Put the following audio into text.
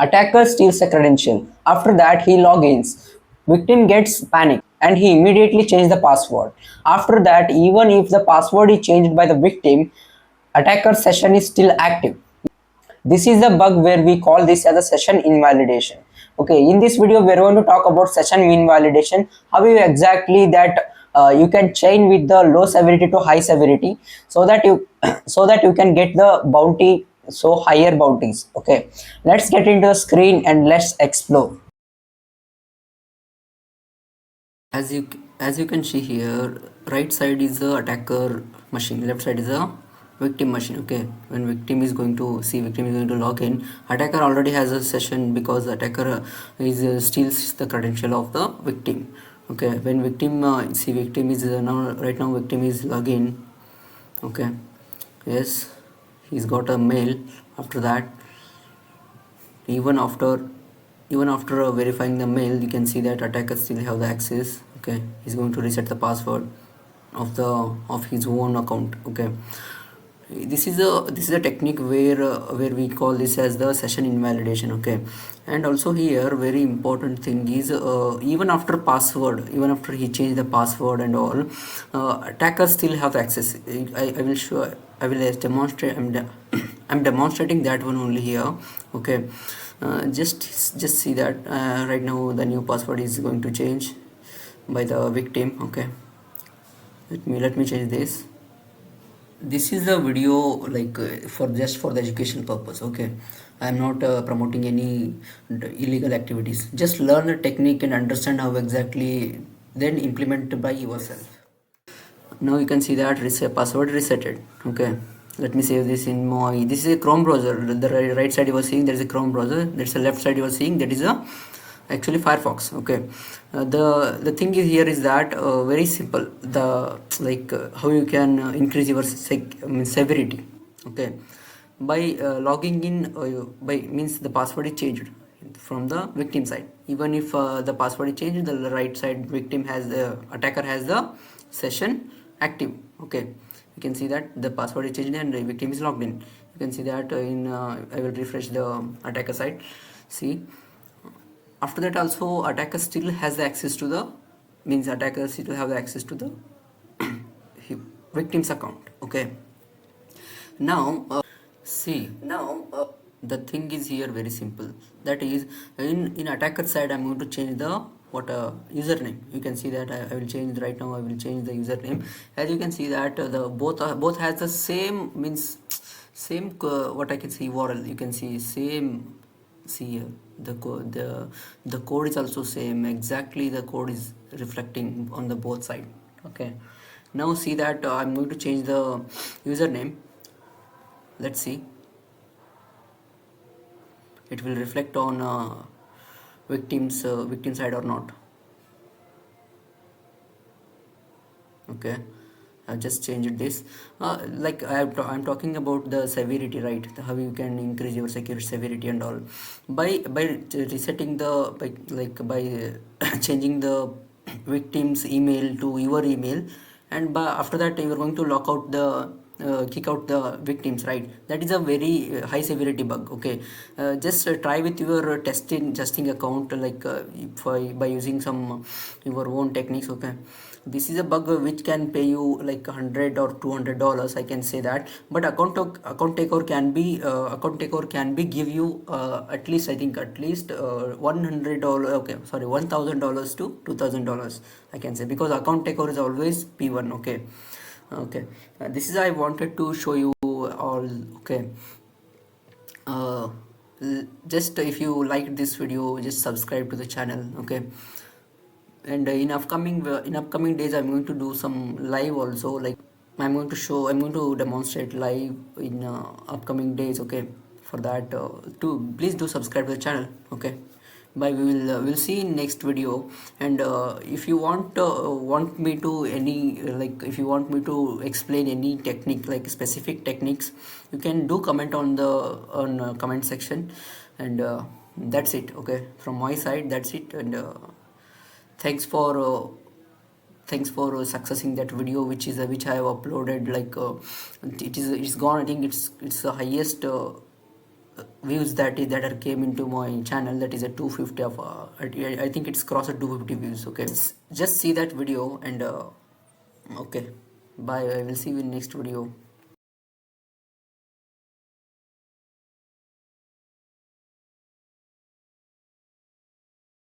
Attacker steals the credential. After that, he logins. Victim gets panicked and he immediately changes the password. After that, even if the password is changed by the victim, attacker session is still active. This is the bug where we call this as a session invalidation. Okay, in this video we are going to talk about session invalidation, how you exactly that you can chain with the low severity to high severity, so that you so that you can get the bounty, so higher bounties. Okay, let's get into the screen and let's explore. As you can see here, right side is the attacker machine, left side is the victim machine. Okay, when victim is going to log in, attacker already has a session because the attacker is steals the credential of the victim. Okay, when victim victim is now victim is login. Okay, yes, he's got a mail. After that, even after verifying the mail, you can see that attacker still have the access. Okay, he's going to reset the password of his own account. Okay, this is a technique where we call this as the session invalidation. Okay, and also here very important thing is, even after he changed the password and all, attackers still have access. I will show, I will demonstrate. I'm demonstrating that one only here. Okay, just see that right now the new password is going to change by the victim. Okay, let me change this. This is a video like for just for the educational purpose. Okay, I am not promoting any illegal activities. Just learn the technique and understand how exactly, then implement by yourself. Now you can see that reset password resetted. Okay, let me save this in my, this is a Chrome browser. The right side you are seeing, there is a Chrome browser. There's a left side you are seeing, that is a actually Firefox. Okay, the thing is here is that very simple, the how you can increase your severity. Okay, by logging in, by means the password is changed from the victim side. Even if the password is changed, the right side victim has the attacker has the session active. Okay, you can see that the password is changed and the victim is logged in. You can see that I will refresh the attacker side. See, after that also attacker still has the access to the, means attacker still have the access to the victim's account. Okay, now see, now the thing is here very simple, that is in attacker side I'm going to change the username. You can see that I will change right now. I will change the username. As you can see that the both has the same, means same what I can see URL. You can see same. See here, the code is also same, exactly the code is reflecting on the both side. Okay, now see that I'm going to change the username. Let's see, it will reflect on victim side or not. Okay, I just changed this. I'm talking about the severity, right? How you can increase your security severity and all by resetting the, by changing the victim's email to your email, and after that you are going to lock out the kick out the victims, right? That is a very high severity bug. Okay, just try with your testing account, by using some your own techniques. Okay, this is a bug which can pay you like $100 or $200, I can say that. But account takeover can be give you at least, I think at least $100, okay, sorry, $1,000 to $2,000, I can say, because account takeover is always P1. Okay, okay, this is I wanted to show you all. Okay, uh, just if you liked this video, just subscribe to the channel. Okay, and in upcoming days I'm going to do some live also, like I'm going to demonstrate live in upcoming days. Okay, for that to please do subscribe to the channel. Okay, bye, we'll see in next video. And if you want me to any if you want me to explain any technique, like specific techniques, you can do comment on the comment section. And that's it. Okay, from my side that's it. And thanks for successing that video, which I have uploaded. It's gone, I think it's the highest views that are came into my channel, that is a 250 of I think it's crossed 250 views. Okay, just see that video and okay, bye. I will see you in next video.